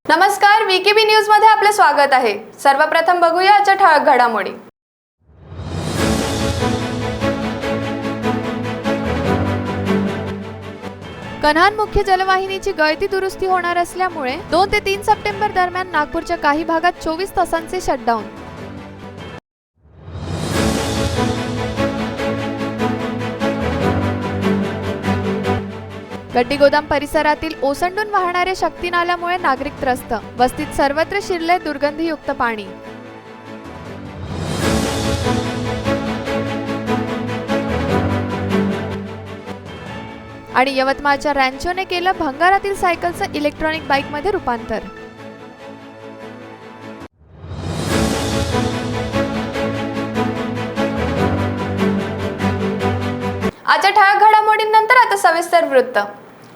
नमस्कार, VKB news मध्ये आपले स्वागत आहे। सर्वप्रथम बघूया आजच्या ठळक घडामोडी। कन्हान मुख्य जलवाहिनीची गळती दुरुस्ती होणार असल्यामुळे 2 ते 3 सप्टेंबर दरम्यान नागपूरच्या काही भागात 24 तासांचे शटडाऊन। गड्डीगोदाम परिसरातील ओसंडून वाहणाऱ्या शक्ती नाल्यामुळे नागरिक त्रस्त, वस्तीत सर्वत्र शिरले दुर्गंधीयुक्त पाणी। आणि यवतमाळच्या रॅन्चोने केलं भंगारातील सायकलचं इलेक्ट्रॉनिक बाईकमध्ये रूपांतर। आजच्या ठळक घडामोडींनंतर आता सविस्तर वृत्त।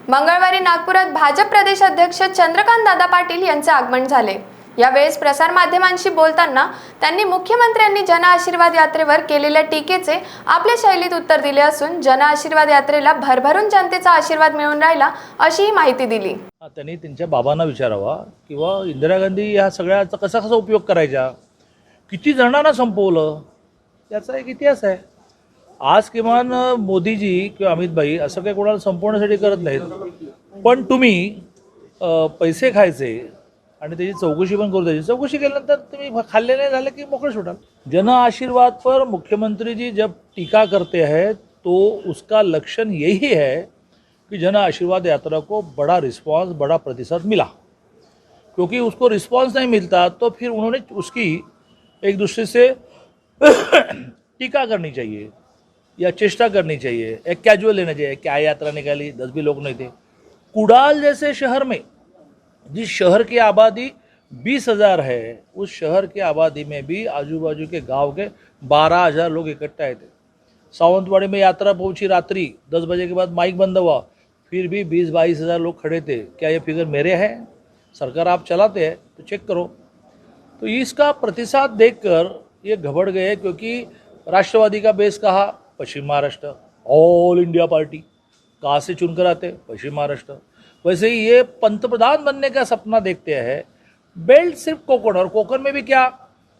मंगळवारी नागपुरात भाजप प्रदेश अध्यक्ष चंद्रकांत दादा पाटील यांचे आगमन झाले। यावेळेस प्रसार माध्यमांशी बोलताना त्यांनी मुख्यमंत्र्यांनी जन आशीर्वाद यात्रेवर केलेल्या टीकेचे आपल्या शैलीत उत्तर दिले असून जन आशीर्वाद यात्रेला भरभरून जनतेचा आशीर्वाद मिळून राहिला अशी माहिती दिली। त्यांनी त्यांच्या बाबांना विचारावा किंवा इंदिरा गांधी या सगळ्याचा कसा उपयोग करायचा, किती जणांना संपवलं याचा एक इतिहास आहे। आज किमान मोदीजी किंवा अमित भाई असं काही कोणाला संपवण्यासाठी करत नाहीत, पण तुम्ही पैसे खायचे आणि त्याची चौकशी पण करू द्यायची। चौकशी केल्यानंतर तुम्ही खाल्ले नहीं झाले की मोकळे सुटाल। जन आशीर्वाद पर मुख्यमंत्री जी जब टीका करते हैं तो उसका लक्षण यही है कि जन आशीर्वाद यात्रा को बड़ा रिस्पांस, बड़ा प्रतिसाद मिला, क्योंकि उसको रिस्पांस नहीं मिलता तो फिर उन्होंने उसकी एक दूसरे से टीका करनी चाहिए या चेष्टा करनी चाहिए, एक कैजुअल लेना चाहिए। क्या यात्रा निकाली, 10 भी लोग नहीं थे। कुडाल जैसे शहर में, जिस शहर की आबादी 20,000 है, उस शहर की आबादी में भी आजू बाजू के गांव के 12,000 लोग इकट्ठा आए थे। सावंतवाड़ी में यात्रा पहुंची रात्रि 10 बजे के बाद माइक बंद हुआ, फिर भी 20-22,000 लोग खड़े थे। क्या ये फिगर मेरे हैं? सरकार आप चलाते हैं तो चेक करो। तो इसका प्रतिसाद देखकर ये घबड़ गए, क्योंकि राष्ट्रवादी का बेस कहा पश्चिम महाराष्ट्र, ऑल इंडिया पार्टी कहाँ से चुनकर आते, पश्चिम महाराष्ट्र। वैसे ही ये पंतप्रधान बनने का सपना देखते हैं। बेल्ट सिर्फ कोकण, और कोकण में भी क्या,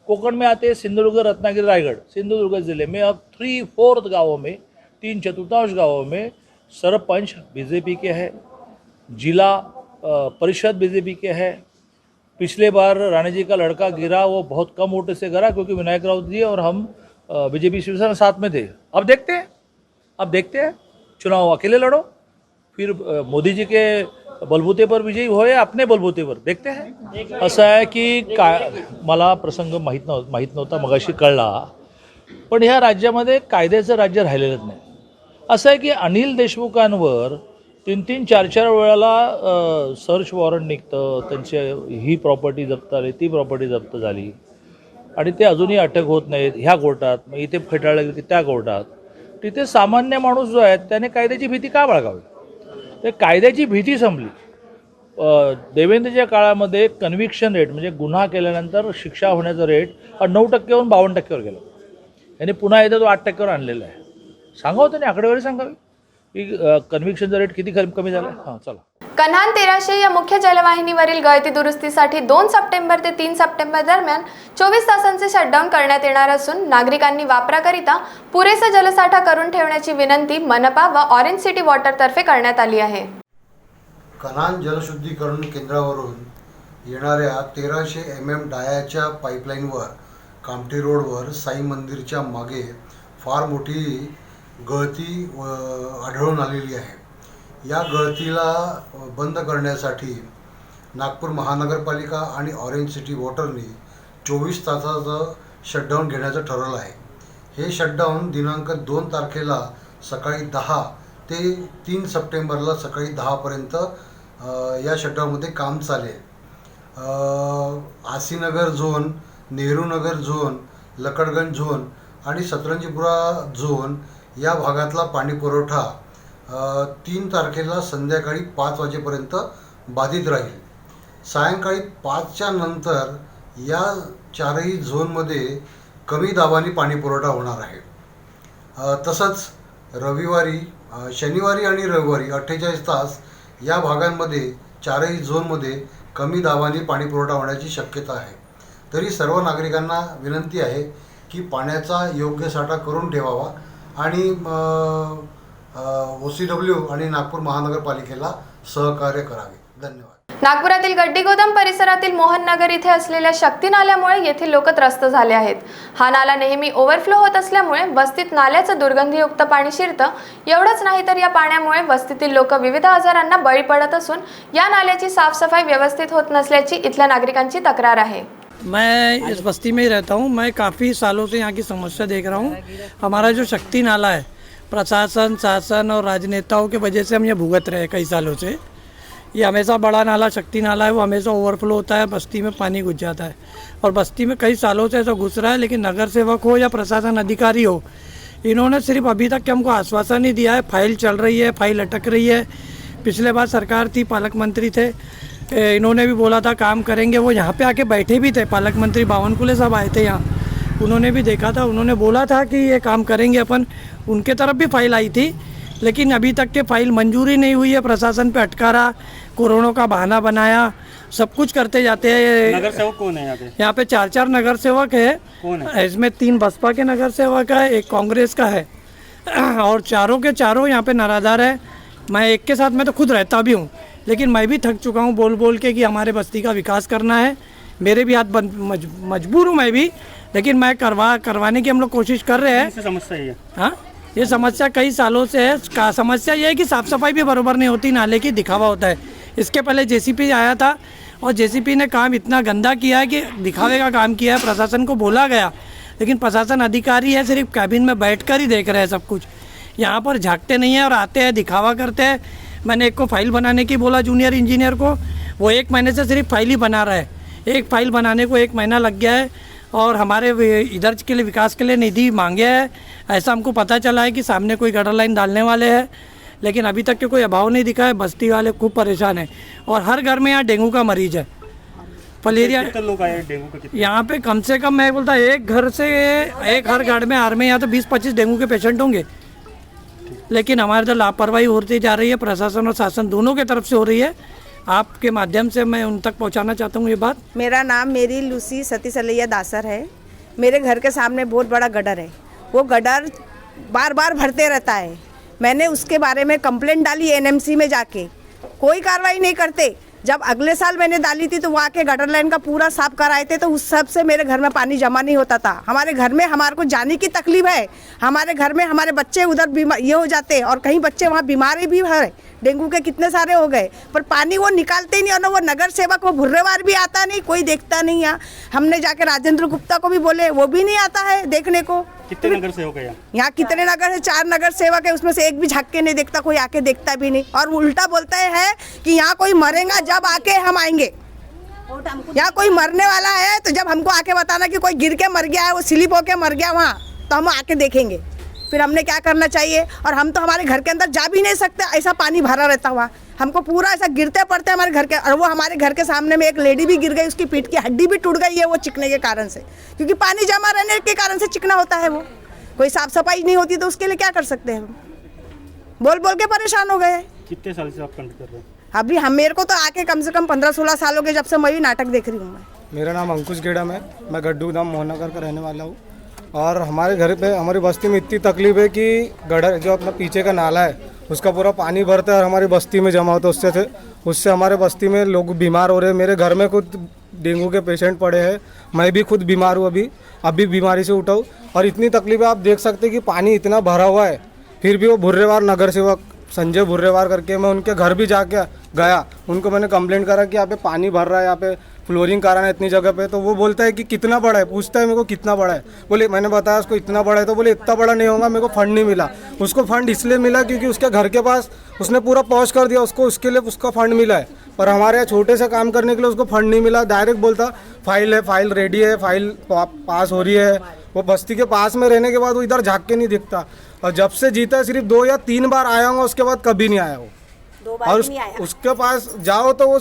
कोकण में आते हैं सिंधुदुर्ग, रत्नागिरी, रायगढ़। सिंधुदुर्ग जिले में अब 3/4 गाँवों में, 3/4 गाँवों में सरपंच बीजेपी के हैं, जिला परिषद बीजेपी के हैं। पिछले बार राणे जी का लड़का गिरा, वो बहुत कम वोट से गिरा, क्योंकि विनायक राउत जी और हम बीजेपी शिवसेना साथ में थे। अब देखते हैं चुनाव अकेले लड़ो, फिर मोदी जी के बलबूते पर विजयी होए, अपने बलबूते पर देखते हैं। असं आहे की मला प्रसंग माहीत नव्हता, मगाशी कळला, पण ह्या राज्यामध्ये कायद्याचं राज्य राहिलेलंच नाही। असं आहे की अनिल देशमुखांवर 3-3, 4-4 वेळेला सर्च वॉरंट निघतं, त्यांची ही प्रॉपर्टी जप्त झाली, ती प्रॉपर्टी जप्त झाली, आणि ते अजूनही अटक होत नाहीत ह्या कोर्टात, मग इथे फेटाळलं गेलं की त्या कोर्टात। तिथे सामान्य माणूस जो आहे त्याने कायद्याची भीती का बाळगावी? ते कायद्याची भीती संपली। देवेंद्रच्या काळामध्ये कन्व्हिक्शन रेट म्हणजे गुन्हा केल्यानंतर शिक्षा होण्याचा रेट 9%वरून 52%वर गेला। यांनी पुन्हा एकदा तो 8%वर आणलेला आहे। सांगावं त्यांनी आकडेवारी सांगावी की कन्व्हिक्शनचा रेट किती कमी झाला। हां चला। कन्हान 1300 या मुख्य जलवाहिनीवरील गळती दुरुस्तीसाठी 2 सप्टेंबर ते 3 सप्टेंबर दरम्यान 24 तासांचे शटडाऊन करण्यात येणार असून नागरिकांनी वापराकरिता पुरेसा जलसाठा करून ठेवण्याची विनंती मनपा व ऑरेंज सिटी वॉटर तर्फे करण्यात आली आहे। कन्हान जलशुद्धीकरण केंद्रावरून येणाऱ्या 1300 mm डायाच्या पाईपलाईनवर कामठी रोडवर साई मंदिरच्या मागे फार मोठी गळती आढळून आलेली आहे। या गळतीला बंद करण्यासाठी नागपूर महानगरपालिका आणि ऑरेंज सिटी वॉटरने 24 तासाचं शटडाऊन घेण्याचं ठरवलं आहे। हे शटडाऊन दिनांक 2 तारखेला सकाळी 10 ते 3 सप्टेंबरला सकाळी 10 पर्यंत या शटडाऊनमध्ये काम चालेल। Asi Nagar zone, Nehrunagar zone, Lakadganj zone आणि सतरंजीपुरा झोन या भागातला पाणी पुरवठा 3 तारखेला संध्याकाळी 5 वाजेपर्यंत बाधित राहील। सायंकाळी 5च्या नंतर या 4ही झोनमध्ये कमी दाबाने पाणी पुरवठा होणार आहे। तसंच रविवारी, शनिवारी आणि रविवारी 48 तास या भागांमध्ये 4ही झोनमध्ये कमी दाबाने पाणी पुरवठा होण्याची शक्यता आहे. तरी सर्व नागरिकांना विनंती आहे की पाण्याचा योग्य साठा करून ठेवावा आणि OCW आणि नागपूर महानगरपालिकेला सहकार्य करावे. धन्यवाद. नागपुरातील गड्डी गोदाम परिसरातील मोहन नगर इथे असलेल्या शक्ती नाल्यामुळे येथील लोक त्रस्त झाले आहेत. हा नाला नेहमी ओव्हरफ्लो होत असल्यामुळे वस्तीत नाल्याचं दुर्गंधीयुक्त पाणी शिरतं. एवढंच नाही तर या पाण्यामुळे वस्तीतील लोक विविध आजारांना बळी पडत असून या नाल्याची साफसफाई व्यवस्थित होत नसल्याची इथल्या नागरिकांची तक्रार आहे. मैं इस बस्ती में ही रहता हूँ. मैं काफ़ी सालों से यहाँ की समस्या देख रहा हूँ. हमारा जो शक्ति नाला है, प्रशासन, शासन और राजनेताओं की वजह से हम ये भुगत रहे हैं कई सालों से. ये हमेशा बड़ा नाला शक्ति नाला है, वो हमेशा ओवरफ्लो होता है, बस्ती में पानी घुस जाता है. और बस्ती में कई सालों से ऐसा घुस रहा है, लेकिन नगर सेवक हो या प्रशासन अधिकारी हो, इन्होंने सिर्फ अभी तक के हमको आश्वासन ही दिया है. फाइल चल रही है, फाइल अटक रही है. पिछले बार सरकार थी, पालक मंत्री थे, इन्होंने भी बोला था काम करेंगे. वो यहाँ पे आके बैठे भी थे, पालक मंत्री बावनकुले साहब आए थे यहाँ, उन्होंने भी देखा था. उन्होंने बोला था कि ये काम करेंगे अपन. उनके तरफ भी फाइल आई थी, लेकिन अभी तक के फाइल मंजूरी नहीं हुई है. प्रशासन पे अटका रहा, कोरोना का बहाना बनाया, सब कुछ करते जाते हैं. नगर सेवक कौन है यहाँ पे? यहाँ पे 4 नगर सेवक है. कौन है? इसमें 3 बसपा के नगर सेवक है, 1 कांग्रेस का है, और चारों के चारों यहाँ पे नारादार है. मैं एक के साथ मैं तो खुद रहता भी हूँ, लेकिन मैं भी थक चुका हूँ बोल बोल के कि हमारे बस्ती का विकास करना है. मेरे भी हाथ मजबूर हूँ मैं भी, लेकिन मैं करवाने की हम लोग कोशिश कर रहे हैं. समस्या है हाँ, ये समस्या कई सालों से है. समस्या ये है कि साफ़ सफाई भी बराबर नहीं होती, नाले की दिखावा होता है. इसके पहले JCP आया था और JCP ने काम इतना गंदा किया है कि दिखावे का काम किया है. प्रशासन को बोला गया, लेकिन प्रशासन अधिकारी है, सिर्फ कैबिन में बैठकर ही देख रहे हैं सब कुछ. यहाँ पर झांकते नहीं हैं और आते हैं, दिखावा करते हैं. मैंने एक को फाइल बनाने की बोला, जूनियर इंजीनियर को, वो 1 महीने से सिर्फ फाइल ही बना रहा है. एक फाइल बनाने को 1 महीना लग गया है. और हमारे इधर के लिए विकास के लिए निधि मांगे है. ऐसा हमको पता चला है कि सामने कोई गटर लाइन डालने वाले हैं, लेकिन अभी तक के कोई अभाव नहीं दिखा है. बस्ती वाले खूब परेशान हैं और हर घर में यहाँ डेंगू का मरीज है. फलेरिया कितने लोग आए डेंगू का? कितने? यहाँ पे कम से कम मैं बोलता एक घर से एक हर घर में आर में यहाँ तो 20-25 डेंगू के पेशेंट होंगे. लेकिन हमारे तो लापरवाही होती जा रही है, प्रशासन और शासन दोनों की तरफ से हो रही है. आपके माध्यम से मैं उन तक पहुंचाना चाहता हूं ये बात. मेरा नाम मेरी लूसी सती सलैया दासर है. मेरे घर के सामने बहुत बड़ा गटर है. वो गटर बार बार भरते रहता है. मैंने उसके बारे में कंप्लेंट डाली NMC में जाके, कोई कार्रवाई नहीं करते. जब अगले साल मैंने डाली थी तो वहाँ के गटर लाइन का पूरा साफ कराए थे, तो उस सब से मेरे घर में पानी जमा नहीं होता था. हमारे घर में हमारे को जाने की तकलीफ है. हमारे घर में हमारे बच्चे उधर बीमार ये हो जाते हैं, और कहीं बच्चे वहाँ बीमारी भी है. डेंगू के कितने सारे हो गए, पर पानी वो निकालते ही नहीं. और ना वो नगर सेवक, वो भुर्रेवार भी आता नहीं, कोई देखता नहीं. यहाँ हमने जाके राजेंद्र गुप्ता को भी बोले, वो भी नहीं आता है देखने को. कितने नगर सेवक है यहाँ? कितने नगर है? 4 नगर सेवक है, उसमें से एक भी झाँक के नहीं देखता, कोई आके देखता भी नहीं. और उल्टा बोलता है कि यहाँ कोई मरेगा जब आके हम आएंगे. यहाँ कोई मरने वाला है तो जब हमको आके बताना कि कोई गिर के मर गया है, वो स्लिप होके मर गया वहाँ, तो हम आके देखेंगे. फिर हमने क्या करना चाहिए? और हम तो हमारे घर के अंदर जा भी नहीं सकते, ऐसा पानी भरा रहता हुआ. हमको पूरा ऐसा गिरते पड़ते हमारे घर के. और वो हमारे घर के सामने में एक लेडी भी गिर गई, उसकी पीठ की हड्डी भी टूट गई है वो चिकने के कारण से, क्योंकि पानी जमा रहने के कारण से चिकना होता है. वो कोई साफ सफाई नहीं होती तो उसके लिए क्या कर सकते हैं? हम बोल बोल के परेशान हो गए. कितने साल से आप कंडक्ट कर रहे हैं? अभी हम मेरे को तो आके कम से कम 15-16 साल हो गए, जब से मैं भी नाटक देख रही हूँ. मेरा नाम अंकुश गेड़म है. मैं गड्डू धाम मोहनगर का रहने वाला हूँ. और हमारे घर पे, हमारी बस्ती में इतनी तकलीफ है कि गटर जो अपना पीछे का नाला है उसका पूरा पानी भरता है और हमारी बस्ती में जमा होता है. उससे हमारे बस्ती में लोग बीमार हो रहे हैं. मेरे घर में खुद डेंगू के पेशेंट पड़े हैं. मैं भी खुद बीमार हूँ, अभी बीमारी से उठा हूँ. और इतनी तकलीफ है, आप देख सकते हैं कि पानी इतना भरा हुआ है. फिर भी वो भुर्रेवार नगर सेवक संजय भुर्रेवार करके, मैं उनके घर भी जाके गया, उनको मैंने कंप्लेंट करा कि यहाँ पे पानी भर रहा है, यहाँ पे फ्लोरिंग कराना है इतनी जगह पे. तो वो बोलता है कि कितना बड़ा है, पूछता है मेरे को कितना बड़ा है. बोले, मैंने बताया उसको इतना बड़ा है, तो बोले इतना बड़ा नहीं होगा, मेरे को फंड नहीं मिला. उसको फंड इसलिए मिला क्योंकि उसके घर के पास उसने पूरा पहुँच कर दिया, उसको उसके लिए उसका फंड मिला है. पर हमारे यहाँ छोटे से काम करने के लिए उसको फंड नहीं मिला. डायरेक्ट बोलता फाइल है, फाइल रेडी है, फाइल पास हो रही है. वो बस्ती के पास में रहने के बाद वो इधर झाँक के नहीं दिखता. और जब से जीता है सिर्फ 2 या 3 बार आया हूँ, उसके बाद कभी नहीं आया वो. 2 बार और नहीं आया. उसके पास जाओ तो वो,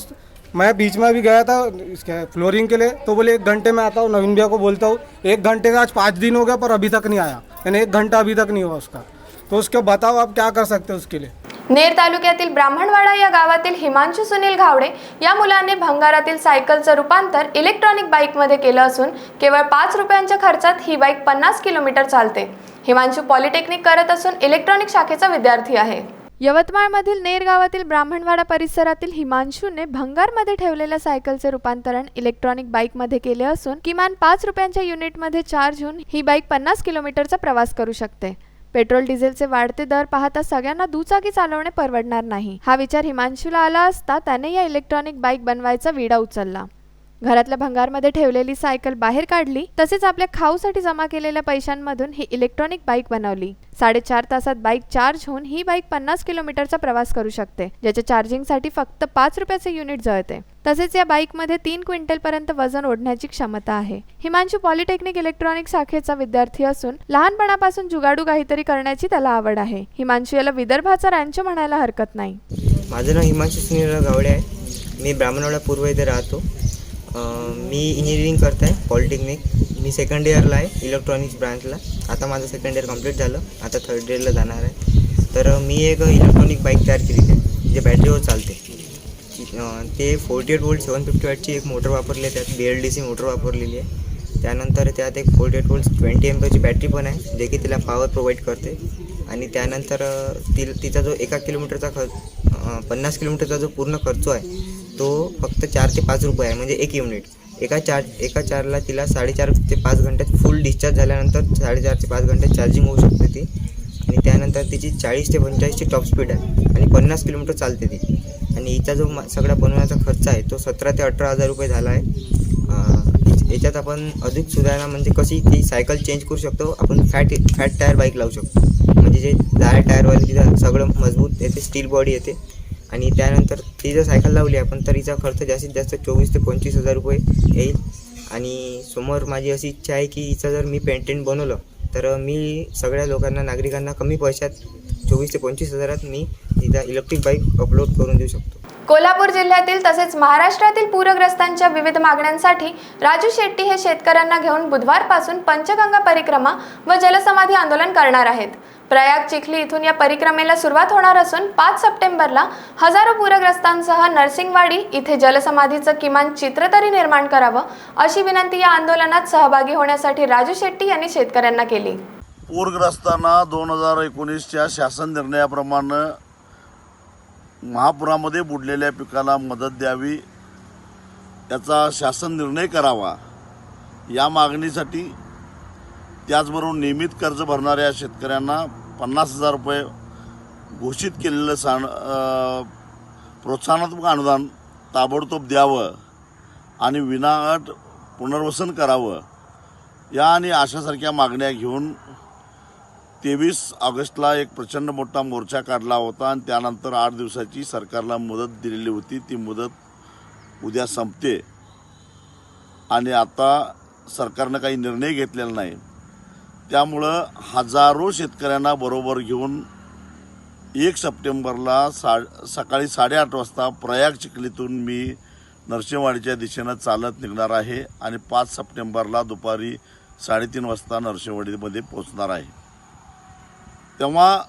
मैं बीच में भी गया था इसके फ्लोरिंग के लिए, तो बोले 1 घंटे में आता हूँ. नवीन भैया को बोलता हूँ 1 घंटे का, आज 5 दिन हो गया पर अभी तक नहीं आया. यानी 1 घंटा अभी तक नहीं हुआ उसका. तो उसके बताओ आप क्या कर सकते हो उसके लिए. नेर तालुक्यातील ब्राह्मणवाडा या गावातील हिमांशू सुनील घावडे या मुलाने भंगारातील सायकलचं रूपांतर इलेक्ट्रॉनिक बाईकमध्ये केलं असून केवळ 5 रुपयांच्या खर्चात ही बाईक 50 किलोमीटर चालते. हिमांशू पॉलिटेक्निक करत असून इलेक्ट्रॉनिक शाखेचा विद्यार्थी आहे. यवतमाळमधील नेर गावातील ब्राह्मणवाडा परिसरातील हिमांशूने भंगारमध्ये ठेवलेल्या सायकलचे रूपांतरण इलेक्ट्रॉनिक बाईकमध्ये केले असून किमान 5 रुपयांच्या युनिटमध्ये चार्ज होऊन ही बाईक 50 किलोमीटरचा प्रवास करू शकते. पेट्रोल डिझेलचे वाढते दर पाहता सगळ्यांना दुचाकी चालवणे परवडणार नाही. हा विचार हिमांशूला आला असता त्याने या इलेक्ट्रॉनिक बाईक बनवायचा विडा उचलला. घरातल्या भंगारमध्ये ठेवलेली सायकल बाहेर काढली, तसेच आपल्या खाऊसाठी जमा केलेल्या पैशांमधून ही इलेक्ट्रॉनिक बाईक बनवली. 4.5 तासात बाईक चार्ज होऊन ही बाईक 50 किलोमीटरचा प्रवास करू शकते, ज्याच्या चार्जिंगसाठी फक्त 5 रुपयाचे युनिट जळते. तसेच या बाईकमध्ये 3 क्विंटल पर्यंत वजन ओढण्याची क्षमता आहे. हिमांशू पॉलिटेक्निक इलेक्ट्रॉनिक शाखेचा विद्यार्थी असून लहानपणापासून जुगाडू काहीतरी करण्याची त्याला आवड आहे. हिमांशू याला विदर्भाचा रॅन्चो म्हणायला हरकत नाही. माझं नाव हिमांशू सुनील गावडे आहे. मी ब्राह्मणवाडा पूर्व इथे राहतो. मी इंजिनिअरिंग करत आहे पॉलिटेक्निक. मी सेकंड इयरला आहे इलेक्ट्रॉनिक्स ब्रांचला. आता माझं सेकंड इयर कंप्लीट झालं, आता थर्ड इयरला जाणार आहे. तर मी एक इलेक्ट्रॉनिक बाईक तयार केली आहे जे बॅटरीवर चालते. ते 48 वोल्ट 750 वॅटची एक मोटर वापरली आहे, त्यात BLDC मोटर वापरलेली आहे. त्यानंतर त्यात एक 48 वोल्ट 20 एम्परची बॅटरी पण आहे, जे की तिला पॉवर प्रोव्हाइड करते. आणि त्यानंतर तिचा जो 1 किलोमीटरचा 50 किलोमीटरचा जो पूर्ण खर्च आहे तो फक्त 4 ते 5 रुपये आहे, म्हणजे 1 युनिट. एका चार्जला तिला 4.5 ते 5 घंट्यात फुल डिस्चार्ज झाल्यानंतर 4.5 ते 5 घंट्यात चार्जिंग होऊ शकते ती. आणि त्यानंतर तिची 40 ते 45ची टॉप स्पीड आहे आणि 50 किलोमीटर चालते ती. आणि हिचा जो सगळा बनवण्याचा खर्च आहे तो 17 ते 18 हजार रुपये झाला आहे. याच्यात आपण अधिक सुधारणा म्हणजे कशी ती सायकल चेंज करू शकतो. आपण फॅट टायर बाईक लावू शकतो, म्हणजे जे जाड टायरवाली तिथं सगळं मजबूत येते, स्टील बॉडी येते. आणि त्यानंतर ती जर सायकल लावली आपण तर हिचा खर्च जास्तीत जास्त 24 ते 25 हजार रुपये येईल. आणि समोर माझी अशी इच्छा आहे की हिचं जर मी पेंटेंट बनवलं तर मी सगळ्या लोकांना नागरिकांना कमी पैशात 24 ते 25 हजारात मी हिचा इलेक्ट्रिक बाईक अपलोड करून देऊ शकतो. कोल्हापूर जिल्ह्यातील तसेच महाराष्ट्रातील पूरग्रस्तांच्या विविध मागण्यांसाठी राजू शेट्टी हे शेतकऱ्यांना घेऊन बुधवारपासून पंचगंगा परिक्रमा व जलसमाधी आंदोलन करणार आहेत. प्रयाग चिखली इथून या परिक्रमेला सुरुवात होणार असून 5 सप्टेंबरला हजारो पूरग्रस्तांसह नरसिंगवाडी इथे जलसमाधीचं किमान चित्र तरी निर्माण करावं अशी विनंती या आंदोलनात सहभागी होण्यासाठी राजू शेट्टी यांनी शेतकऱ्यांना केली. पूरग्रस्तांना 2019च्या शासन निर्णयाप्रमाणे महापुरामध्ये बुडलेल्या पिकाला मदत द्यावी याचा शासन निर्णय करावा या मागणीसाठी, त्याचबरोबर नियमित कर्ज भरणाऱ्या शेतकऱ्यांना 50,000 रुपये घोषित केलेलं प्रोत्साहनात्मक अनुदान ताबडतोब द्यावं आणि विनाअट पुनर्वसन करावं या आणि अशासारख्या मागण्या घेऊन 23 ऑगस्टला एक प्रचंड मोठा मोर्चा काढला होता. आणि त्यानंतर 8 दिवसाची सरकारला मुदत दिलेली होती. ती मुदत उद्या संपते आणि आता सरकारनं काही निर्णय घेतलेला नाही. त्यामुळं हजारो शेतकऱ्यांना बरोबर घेऊन 1 सप्टेंबरला सकाळी 8:30 वाजता प्रयाग चिखलीतून मी नरसिंहवाडीच्या दिशेनं चालत निघणार आहे आणि 5 सप्टेंबरला दुपारी 3:30 वाजता नरसिंहवाडीमध्ये पोहोचणार आहे. तेव्हा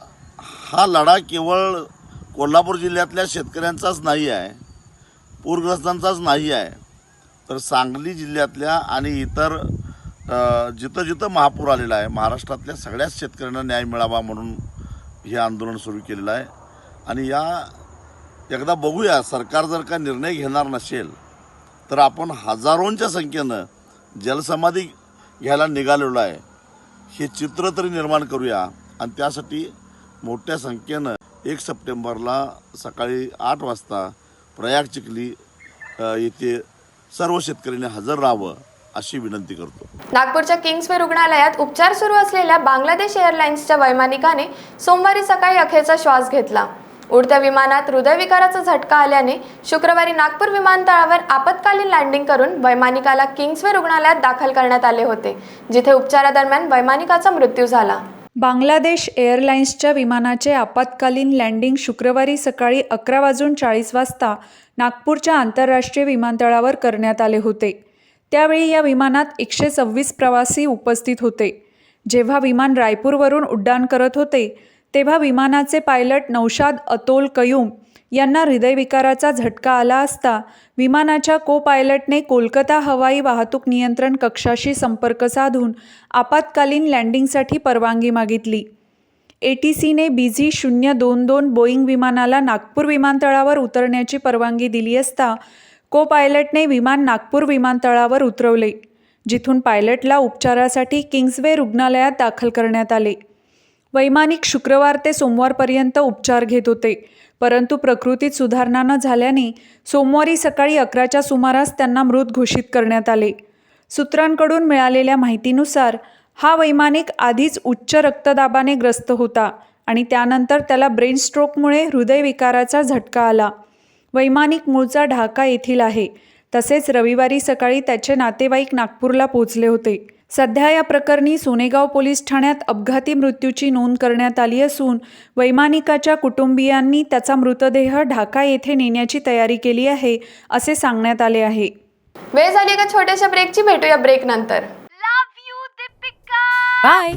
हा लढा केवळ कोल्हापूर जिल्ह्यातल्या शेतकऱ्यांचाच नाही आहे, पूरग्रस्तांचाच नाही आहे, तर सांगली जिल्ह्यातल्या आणि इतर जिथं जिथं महापूर आलेला आहे महाराष्ट्रातल्या सगळ्याच शेतकऱ्यांना न्याय मिळावा म्हणून हे आंदोलन सुरू केलेलं आहे. आणि एकदा बघूया, सरकार जर का निर्णय घेणार नसेल तर आपण हजारोंच्या संख्येनं जलसमाधी घ्यायला निघालेलो आहे. हे चित्र तरी निर्माण करूया आणि त्यासाठी मोठ्या संख्येनं 1 सप्टेंबरला सकाळी 8 वाजता प्रयाग चिखली येथे सर्व शेतकऱ्यांनी हजर राहावं अशी विनंती करतो. नागपूरच्या किंग्सवे रुग्णालयात उपचार सुरू असलेल्या बांगलादेश एअरलाइन्सच्या वैमानिकाने सोमवारी सकाळी अखेरचा श्वास घेतला. उडत्या विमानात हृदयविकाराचा झटका आल्याने शुक्रवारी नागपूर विमानतळावर आपत्कालीन लँडिंग करून वैमानिकाला किंग्सवे रुग्णालयात दाखल करण्यात आले होते, जिथे उपचारादरम्यान वैमानिकाचा मृत्यू झाला. बांगलादेश एअरलाइन्सच्या विमानाचे आपत्कालीन लँडिंग शुक्रवारी सकाळी 11:40 वाजता नागपूरच्या आंतरराष्ट्रीय विमानतळावर करण्यात आले होते. त्यावेळी या विमानात 126 प्रवासी उपस्थित होते. जेव्हा विमान रायपूरवरून उड्डाण करत होते तेव्हा विमानाचे पायलट नौशाद अतोल कयूम यांना हृदयविकाराचा झटका आला असता विमानाच्या को पायलटने कोलकाता हवाई वाहतूक नियंत्रण कक्षाशी संपर्क साधून आपत्कालीन लँडिंगसाठी परवानगी मागितली. ATCने BZ-022 बोईंग विमानाला नागपूर विमानतळावर उतरण्याची परवानगी दिली असता को पायलटने विमान नागपूर विमानतळावर उतरवले, जिथून पायलटला उपचारासाठी किंग्सवे रुग्णालयात दाखल करण्यात आले. वैमानिक शुक्रवार ते सोमवारपर्यंत उपचार घेत होते, परंतु प्रकृतीत सुधारणा न झाल्याने सोमवारी सकाळी 11च्या सुमारास त्यांना मृत घोषित करण्यात आले. सूत्रांकडून मिळालेल्या माहितीनुसार हा वैमानिक आधीच उच्च रक्तदाबाने ग्रस्त होता आणि त्यानंतर त्याला ब्रेन स्ट्रोकमुळे हृदयविकाराचा झटका आला. वैमानिक मूळचा ढाका येथील आहे. तसेच रविवारी सकाळी त्याचे नातेवाईक नागपूरला पोहोचले होते. सध्या या प्रकरणी सोनेगाव पोलीस ठाण्यात अपघाती मृत्यूची नोंद करण्यात आली असून वैमानिकाच्या कुटुंबियांनी त्याचा मृतदेह ढाका येथे नेण्याची तयारी केली आहे, असे सांगण्यात आले आहे. वेळ झाली का छोट्याशा ब्रेकची, भेटूया ब्रेक नंतर. बाय.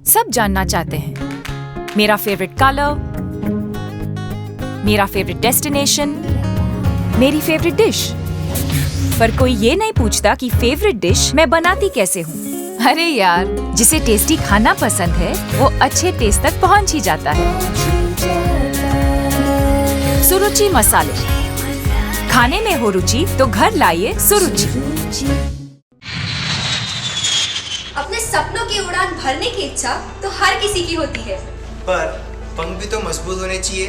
सब जानना चाहते हैं मेरा फेवरेट कलर, मेरा फेवरेट डेस्टिनेशन, मेरी फेवरेट डिश, पर कोई ये नहीं पूछता कि फेवरेट डिश मैं बनाती कैसे हूँ. अरे यार, जिसे टेस्टी खाना पसंद है वो अच्छे टेस्ट तक पहुँच ही जाता है. सुरुचि मसाले, खाने में हो रुचि तो घर लाइए सुरुचि. अपने सपनों की उड़ान भरने की इच्छा तो हर किसी की होती है, पर पंख भी तो मजबूत होने चाहिए,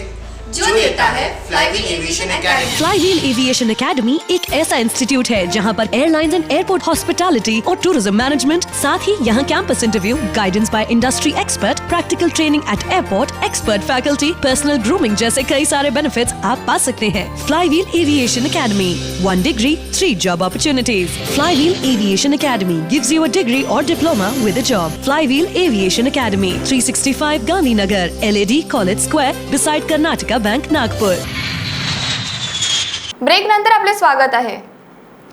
जो देता है flywheel aviation academy. Flywheel aviation academy एक ऐसा इंस्टीट्यूट है जहां पर एयरलाइंस एंड एयरपोर्ट हॉस्पिटैलिटी और टूरिज्म मैनेजमेंट, साथ ही यहां campus interview, guidance by industry expert, practical training at airport, expert faculty, personal grooming जैसे कई सारे बेनिफिट्स आप पा सकते हैं. Flywheel aviation academy, 1 degree, 3 job opportunities. Flywheel Aviation Academy gives you a degree or diploma with a job. Flywheel Aviation Academy, 365 Gandhinagar, LAD College Square, beside Karnataka bank Nagpur. Break नंतर आपले स्वागत आहे.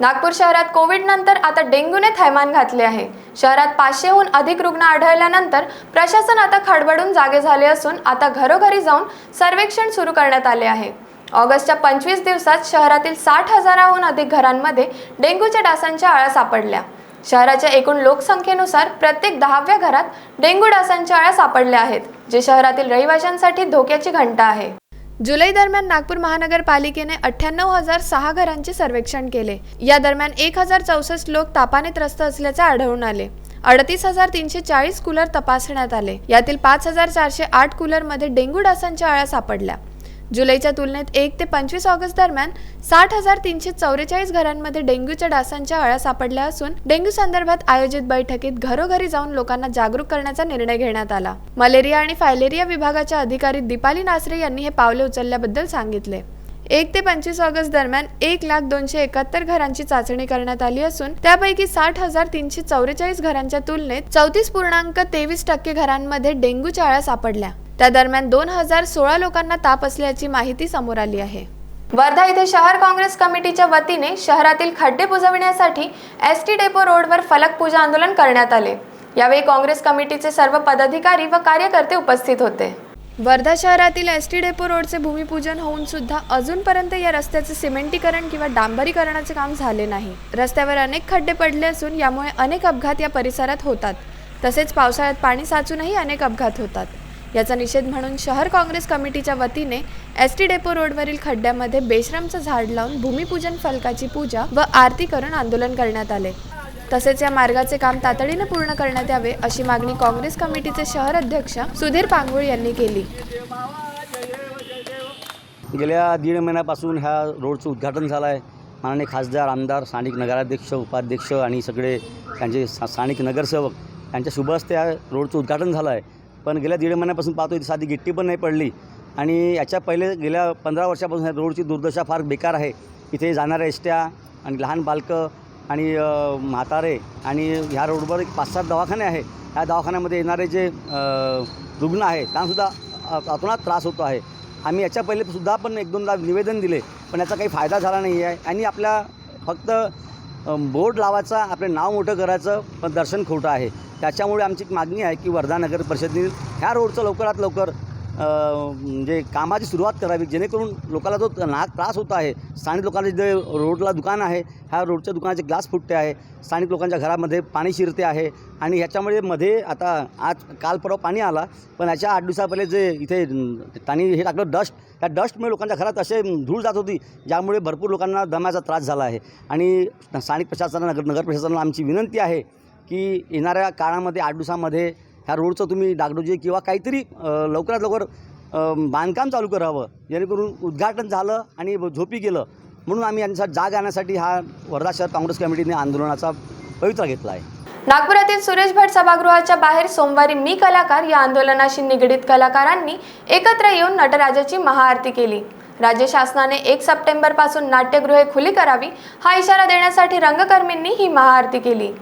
नागपूर शहरात कोविड नंतर आता डेंग्यूने थैमान घातले आहे. शहरात 500हून अधिक रुग्ण आढळल्यानंतर प्रशासन आता खडबडून जागे झाले असून आता घरोघरी जाऊन सर्वेक्षण सुरू करण्यात आले आहे. ऑगस्टच्या 25 दिवसात शहरातील 60,000हून अधिक घरांमध्ये डेंग्यूच्या डासांच्या अळ्या सापडल्या. शहराच्या एकूण लोकसंख्येनुसार प्रत्येक 10व्या घरात डेंग्यू डासांच्या अळ्या सापडल्या आहेत, जे शहरातील रहिवाशांसाठी धोक्याची घंटा आहे. जुलै दरम्यान नागपूर महानगरपालिकेने 98,006 घरांचे सर्वेक्षण केले. या दरम्यान 1,064 लोक तापाने त्रस्त असल्याचे आढळून आले. 38,340 कूलर तपासण्यात आले. यातील 5,408 कूलरमध्ये डेंग्यू डासांच्या अळ्या सापडल्या. जुलैच्या तुलनेत 1 ते 25 ऑगस्ट दरम्यान 60,344 घरांमध्ये डेंग्यूच्या डासांच्या अळ्या सापडल्या असून डेंग्यू संदर्भात आयोजित बैठकीत घरोघरी जाऊन लोकांना जागरूक करण्याचा निर्णय घेण्यात आला. मलेरिया आणि फायलेरिया विभागाच्या अधिकारी दीपाली नासरे यांनी हे पावले उचलल्याबद्दल सांगितले. 1 ते 25 ऑगस्ट दरम्यान 1,02,71 घरांची चाचणी करण्यात आली असून त्यापैकी 60,344 घरांच्या तुलनेत 34.23% घरांमध्ये डेंग्यूच्या अळ्या सापडल्या. त्या दरम्यान 2,016 लोकांना ताप असल्याची माहिती समोर आली आहे. वर्धा येथे शहर काँग्रेस कमिटीच्या वतीने शहरातील खड्डे बुजविण्यासाठी ST डेपो रोडवर फलक पूजा आंदोलन करण्यात आले. यावेळी काँग्रेस कमिटीचे सर्व पदाधिकारी व कार्यकर्ते उपस्थित होते. वर्धा शहरातील ST डेपो रोडचे भूमिपूजन होऊन सुद्धा अजूनपर्यंत या रस्त्याचे सिमेंटीकरण किंवा डांबरीकरणाचे काम झाले नाही. रस्त्यावर अनेक खड्डे पडले असून यामुळे अनेक अपघात या परिसरात होतात. तसेच पावसाळ्यात पाणी साचूनही अनेक अपघात होतात. याचा निषेध म्हणून शहर काँग्रेस कमिटीच्या वतीने ST डेपो रोडवरील खड्ड्यामध्ये बेशरमचं झाड लावून भूमिपूजन फलकाची पूजा व आरती करून आंदोलन करण्यात आले. तसेच या मार्गाचे काम तातडीने पूर्ण करण्यात यावे अशी मागणी काँग्रेस कमिटीचे शहर अध्यक्ष सुधीर पांगुळ यांनी केली. गेल्या 1.5 महिन्यापासून ह्या रोडचं उद्घाटन झालं आहे. माननीय खासदार, आमदार, स्थानिक नगराध्यक्ष, उपाध्यक्ष आणि सगळे त्यांचे स्थानिक नगरसेवक यांच्या शुभ हस्ते या रोडचं उद्घाटन झालं आहे. पण गेल्या 1.5 महिन्यापासून पाहतो इथे साधी गिट्टी पण नाही पडली आणि याच्या पहिले गेल्या 15 वर्षापासून ह्या रोडची दुर्दशा फार बेकार आहे. इथे जाणाऱ्या एसट्या आणि लहान बालकं आणि म्हातारे आणि ह्या रोडवर 5-7 दवाखाने आहे. ह्या दवाखान्यामध्ये येणारे जे रुग्ण आहेत त्यांनासुद्धा अतोनात त्रास होतो आहे. आम्ही याच्या पहिलेसुद्धा पण 1-2दा निवेदन दिले, पण याचा काही फायदा झाला नाही आहे. आणि आपल्या फक्त बोर्ड लावायचा, आपले नाव मोठं करायचं, पण दर्शन खोटं आहे. त्याच्यामुळे आमची मागणी आहे की वर्धा नगर परिषदेने ह्या रोडचं लवकरात लवकर म्हणजे कामाची सुरुवात करावी, जेणेकरून लोकांना जो त्रास होत आहे, स्थानिक लोकांना जे रोडला दुकान आहे, ह्या रोडच्या दुकानाचे ग्लास फुटते आहे, स्थानिक लोकांच्या घरामध्ये पाणी शिरते आहे आणि ह्याच्यामुळे मध्ये आता काल परवा पाणी आला, पण याच्या 8 दिवसापहिले जे इथे त्यांनी हे टाकलं डस्ट, त्या डस्टमुळे लोकांच्या घरात असे धूळ जात होती, ज्यामुळे भरपूर लोकांना दम्याचा त्रास झाला आहे. आणि स्थानिक प्रशासनाला नगर प्रशासनाला आमची विनंती आहे की येणाऱ्या काळामध्ये 8 दिवसामध्ये ह्या रोडचं तुम्ही डागडोजी किंवा काहीतरी लवकरात लवकर बांधकाम चालू करावं, जेणेकरून उद्घाटन झालं आणि झोपी गेलं. म्हणून आम्ही यांचा जाग आणण्यासाठी हा वर्धा शहर काँग्रेस कमिटीने आंदोलनाचा पवित्रा घेतला आहे. नागपुरातील सुरेश भट सभागृहाच्या बाहेर सोमवारी मी कलाकार या आंदोलनाशी निगडीत कलाकारांनी एकत्र येऊन नटराजाची महाआरती केली. राज्य शासनाने 1 सप्टेंबरपासून नाट्यगृहे खुली करावी हा इशारा देण्यासाठी रंगकर्मींनी ही महाआरती केली.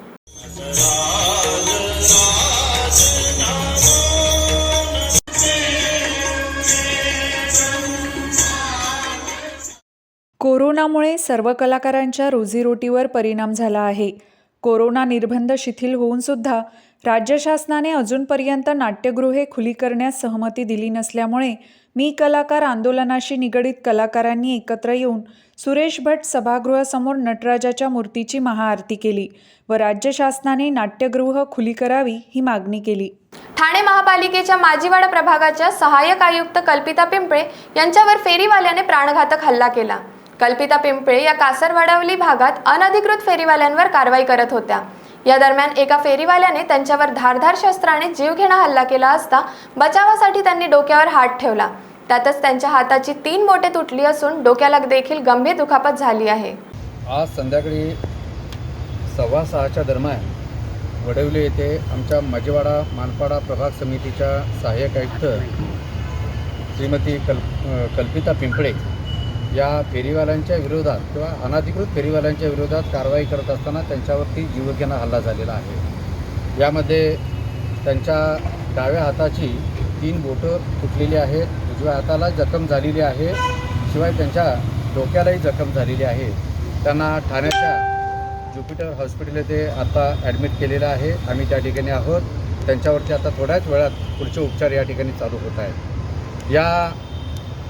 कोरोनामुळे सर्व कलाकारांच्या रोजीरोटीवर परिणाम झाला आहे. कोरोना निर्बंध शिथिल होऊनसुद्धा राज्य शासनाने अजूनपर्यंत नाट्यगृहे खुली करण्यास सहमती दिली नसल्यामुळे मी कलाकार आंदोलनाशी निगडीत कलाकारांनी एकत्र येऊन सुरेश भट सभागृहासमोर नटराजाच्या मूर्तीची महाआरती केली व राज्य शासनाने नाट्यगृह खुली करावी ही मागणी केली. ठाणे महापालिकेच्या माजीवाडा प्रभागाच्या सहाय्यक आयुक्त कल्पिता पिंपळे यांच्यावर फेरीवाल्याने प्राणघातक हल्ला केला. कल्पिता पिंपळे या कासरवडवली भागात अनधिकृत फेरीवाल्यांवर कारवाई करत होत्या. या दरम्यान एका फेरीवाल्याने त्यांच्यावर धारधार शस्त्राने जीवघेणा हल्ला केला असता बचावासाठी त्यांनी डोक्यावर हात ठेवला. त्यातच त्यांच्या हाताची 3 बोटे तुटली असून डोक्याला देखील गंभीर दुखापत झाली आहे. आज संध्याकाळी 6:15च्या दरम्यान वडवली येथे आमच्या माजीवाडा मानपाडा प्रभाग समितीच्या सहाय्यक आयुक्त श्रीमती कल्पिता पिंपळे या फेरीवाल्यांच्या विरोधात किंवा अनधिकृत फेरीवाल्यांच्या विरोधात कारवाई करत असताना त्यांच्यावरती जीवघेणा हल्ला झालेला आहे. यामध्ये त्यांच्या डाव्या हाताची 3 बोटं तुटलेली आहेत, उजव्या हाताला जखम झालेली आहे, शिवाय त्यांच्या डोक्यालाही जखम झालेली आहे. त्यांना ठाण्याच्या ज्युपिटर हॉस्पिटल येथे आता ॲडमिट केलेलं आहे. आम्ही त्या ठिकाणी आहोत. त्यांच्यावरती आता थोड्याच वेळात पुढचे उपचार या ठिकाणी चालू होत आहेत.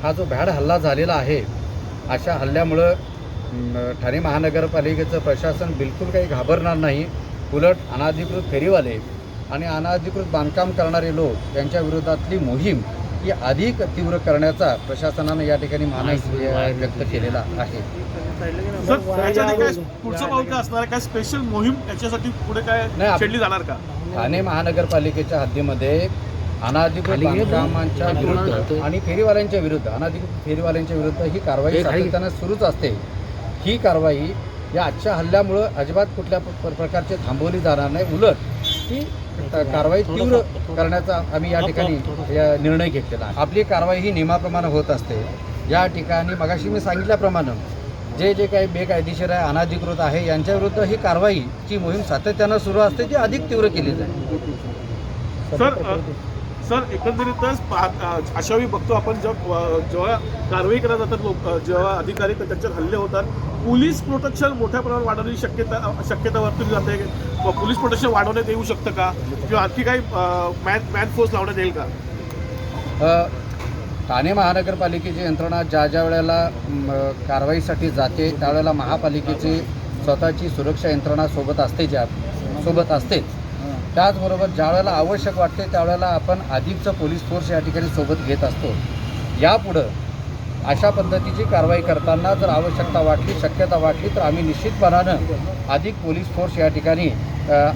हा जो भ्याड हल्ला झालेला आहे, अशा हल्ल्यामुळं ठाणे महानगरपालिकेचं प्रशासन बिलकुल काही घाबरणार नाही. उलट अनधिकृत फेरीवाले आणि अनधिकृत बांधकाम करणारे लोक यांच्या विरोधातली मोहीम ही अधिक तीव्र करण्याचा प्रशासनानं या ठिकाणी मानस व्यक्त केलेला आहे. पुढचं पाऊल काय असणार, काय स्पेशल मोहीम याच्यासाठी पुढे काय छेडली जाणार का? ठाणे महानगरपालिकेच्या हद्दीमध्ये अनधिकृत बांधकामांच्या विरुद्ध आणि फेरीवाल्यांच्या विरुद्ध अनधिकृत फेरीवाल्यांच्या विरुद्ध ही कारवाई सातत्यानं सुरूच असते. ही कारवाई या आजच्या हल्ल्यामुळं अजिबात कुठल्या प्रकारची थांबवली जाणार नाही. उलट ही कारवाई तीव्र करण्याचा आम्ही या ठिकाणी निर्णय घेतलेला आहे. आपली कारवाई ही नियमाप्रमाणे होत असते. या ठिकाणी मगाशी मी सांगितल्याप्रमाणे जे काही बेकायदेशीर आहे, अनधिकृत आहे, यांच्याविरुद्ध ही कारवाईची मोहीम सातत्यानं सुरू असते, जी अधिक तीव्र केली जाईल. सर एकंदरीतच अशा वेळी बघतो आपण जेव्हा कारवाई करत जातात लोक, जेव्हा अधिकारी त्यांच्यावर हल्ले होतात, पोलीस प्रोटेक्शन मोठ्या प्रमाणात वाढवण्याची शक्यता वर्तवली जाते. पोलीस प्रोटेक्शन वाढवण्यात येऊ शकतं का, किंवा आणखी काही मॅन फोर्स लावण्यात येईल का? ठाणे महानगरपालिकेची यंत्रणा ज्या वेळेला कारवाईसाठी जाते त्यावेळेला महापालिकेची स्वतःची सुरक्षा यंत्रणा सोबत असते. त्याचबरोबर ज्या वेळेला आवश्यक वाटते त्यावेळेला आपण अधिकचं पोलीस फोर्स या ठिकाणी सोबत घेत असतो. यापुढं अशा पद्धतीची कारवाई करताना जर आवश्यकता वाटली, शक्यता वाटली तर आम्ही निश्चितपणानं अधिक पोलीस फोर्स या ठिकाणी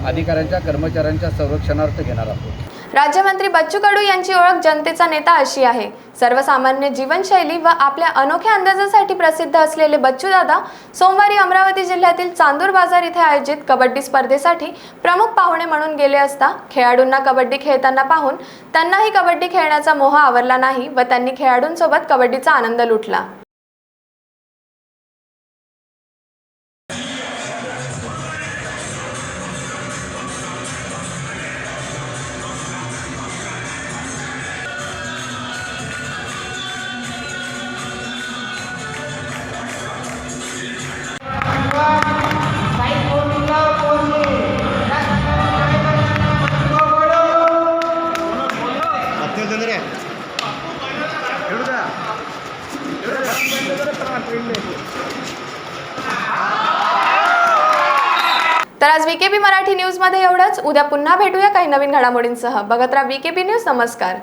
अधिकाऱ्यांच्या कर्मचाऱ्यांच्या संरक्षणार्थ घेणार आहोत. राज्यमंत्री बच्चू कडू यांची ओळख जनतेचा नेता अशी आहे. सर्वसामान्य जीवनशैली व आपल्या अनोख्या अंदाजासाठी प्रसिद्ध असलेले बच्चू दादा सोमवारी अमरावती जिल्ह्यातील चांदूर बाजार इथे आयोजित कबड्डी स्पर्धेसाठी प्रमुख पाहुणे म्हणून गेले असता खेळाडूंना कबड्डी खेळताना पाहून त्यांनाही कबड्डी खेळण्याचा मोह आवरला नाही व त्यांनी खेळाडूंसोबत कबड्डीचा आनंद लुटला. तर आज VKB मराठी न्यूजमध्ये एवढंच. उद्या पुन्हा भेटूया काही नवीन घडामोडींसह. बघत राहा VKB न्यूज. नमस्कार.